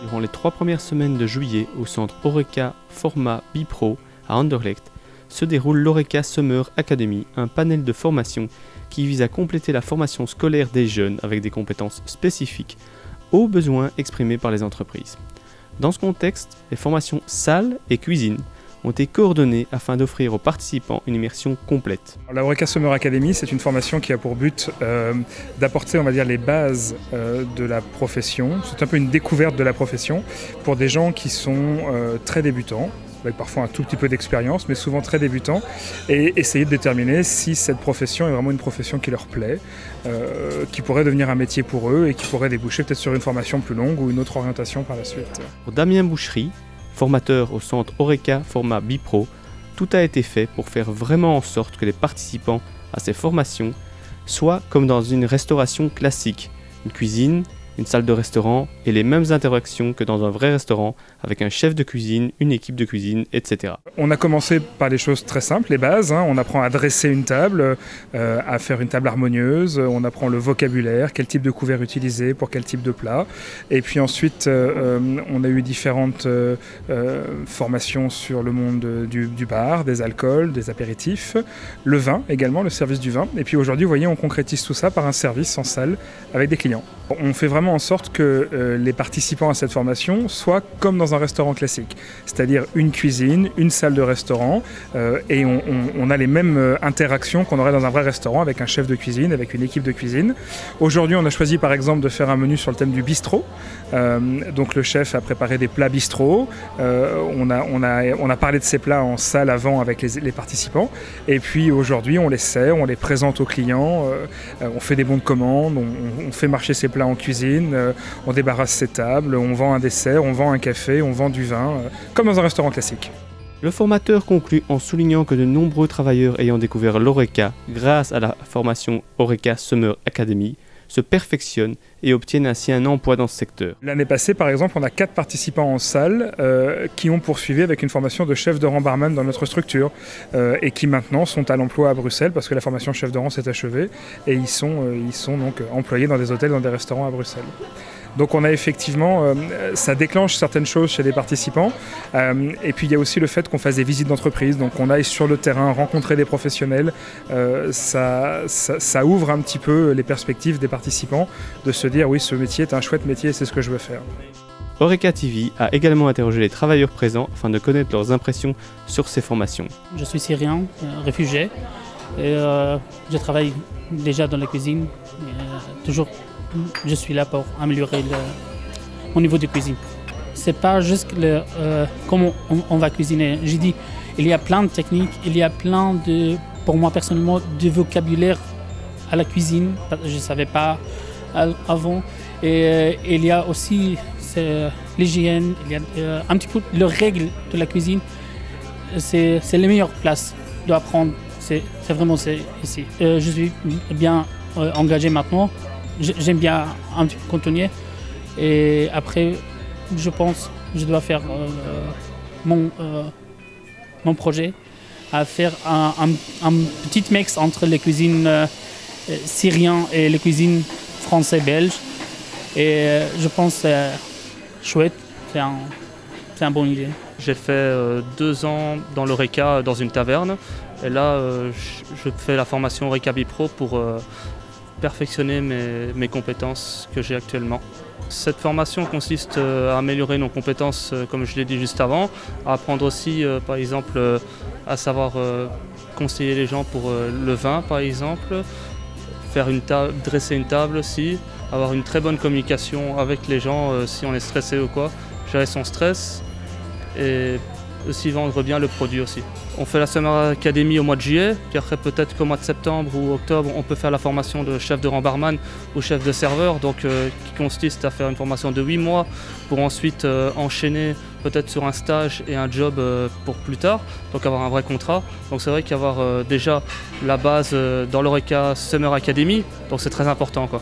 Durant les 3 premières semaines de juillet au centre Horeca Format Bipro à Anderlecht se déroule l'Horeca Summer Academy, un panel de formation qui vise à compléter la formation scolaire des jeunes avec des compétences spécifiques aux besoins exprimés par les entreprises. Dans ce contexte, les formations salle et cuisine ont été coordonnées afin d'offrir aux participants une immersion complète. La Horeca Summer Academy, c'est une formation qui a pour but d'apporter, on va dire, les bases de la profession. C'est un peu une découverte de la profession pour des gens qui sont très débutants, avec parfois un tout petit peu d'expérience, mais souvent très débutants, et essayer de déterminer si cette profession est vraiment une profession qui leur plaît, qui pourrait devenir un métier pour eux et qui pourrait déboucher peut-être sur une formation plus longue ou une autre orientation par la suite. Pour Damien Boucherie, formateur au centre Horeca Format Bipro, tout a été fait pour faire vraiment en sorte que les participants à ces formations soient comme dans une restauration classique, une cuisine, une salle de restaurant et les mêmes interactions que dans un vrai restaurant avec un chef de cuisine, une équipe de cuisine, etc. On a commencé par des choses très simples, les bases. On apprend à dresser une table, à faire une table harmonieuse, on apprend le vocabulaire, quel type de couvert utiliser pour quel type de plat. Et puis ensuite, on a eu différentes formations sur le monde du bar, des alcools, des apéritifs, le vin également, le service du vin. Et puis aujourd'hui, vous voyez, on concrétise tout ça par un service en salle avec des clients. On fait vraiment en sorte que les participants à cette formation soient comme dans un restaurant classique, c'est-à-dire une cuisine, une salle de restaurant, et on a les mêmes interactions qu'on aurait dans un vrai restaurant avec un chef de cuisine, avec une équipe de cuisine. Aujourd'hui, on a choisi par exemple de faire un menu sur le thème du bistrot. Donc le chef a préparé des plats bistrot. On a parlé de ces plats en salle avant avec les participants. Et puis aujourd'hui, on les sert, on les présente aux clients, on fait des bons de commande, on fait marcher ces plats en cuisine, on débarrasse ses tables, on vend un dessert, on vend un café, on vend du vin, comme dans un restaurant classique. Le formateur conclut en soulignant que de nombreux travailleurs ayant découvert l'Horeca grâce à la formation Horeca Summer Academy se perfectionnent et obtiennent ainsi un emploi dans ce secteur. L'année passée, par exemple, on a 4 participants en salle qui ont poursuivi avec une formation de chef de rang barman dans notre structure et qui maintenant sont à l'emploi à Bruxelles parce que la formation chef de rang s'est achevée et ils sont donc employés dans des hôtels, dans des restaurants à Bruxelles. Donc on a effectivement, ça déclenche certaines choses chez les participants. Et puis il y a aussi le fait qu'on fasse des visites d'entreprise, donc on aille sur le terrain, rencontrer des professionnels. Ça ouvre un petit peu les perspectives des participants de se dire oui, ce métier est un chouette métier, c'est ce que je veux faire. Horeca TV a également interrogé les travailleurs présents afin de connaître leurs impressions sur ces formations. Je suis syrien, réfugié, et je travaille déjà dans la cuisine. Toujours je suis là pour améliorer mon niveau de cuisine. C'est pas juste comment on va cuisiner. J'ai dit, il y a plein de techniques, il y a plein de, pour moi personnellement, de vocabulaire à la cuisine. Je ne savais pas avant. Et il y a aussi l'hygiène, il y a un petit peu les règles de la cuisine. C'est les meilleures places d'apprendre. C'est vraiment ici. Je suis bien engagé maintenant. J'aime bien un petit peu continuer et après je pense que je dois faire mon projet à faire un petit mix entre les cuisines syriennes et les cuisines français-belges et je pense que c'est chouette, c'est une bonne idée. J'ai fait 2 ans dans l'Horeca dans une taverne et là je fais la formation Horeca Bipro pour perfectionner mes compétences que j'ai actuellement. Cette formation consiste à améliorer nos compétences, comme je l'ai dit juste avant, à apprendre aussi, par exemple, à savoir conseiller les gens pour le vin, par exemple, faire dresser une table aussi, avoir une très bonne communication avec les gens si on est stressé ou quoi, gérer son stress et aussi vendre bien le produit aussi. On fait la Summer Academy au mois de juillet, puis après peut-être qu'au mois de septembre ou octobre, on peut faire la formation de chef de rang barman ou chef de serveur, donc qui consiste à faire une formation de 8 mois pour ensuite enchaîner peut-être sur un stage et un job pour plus tard, donc avoir un vrai contrat. Donc c'est vrai qu'avoir déjà la base dans l'Horeca Summer Academy, donc c'est très important, quoi.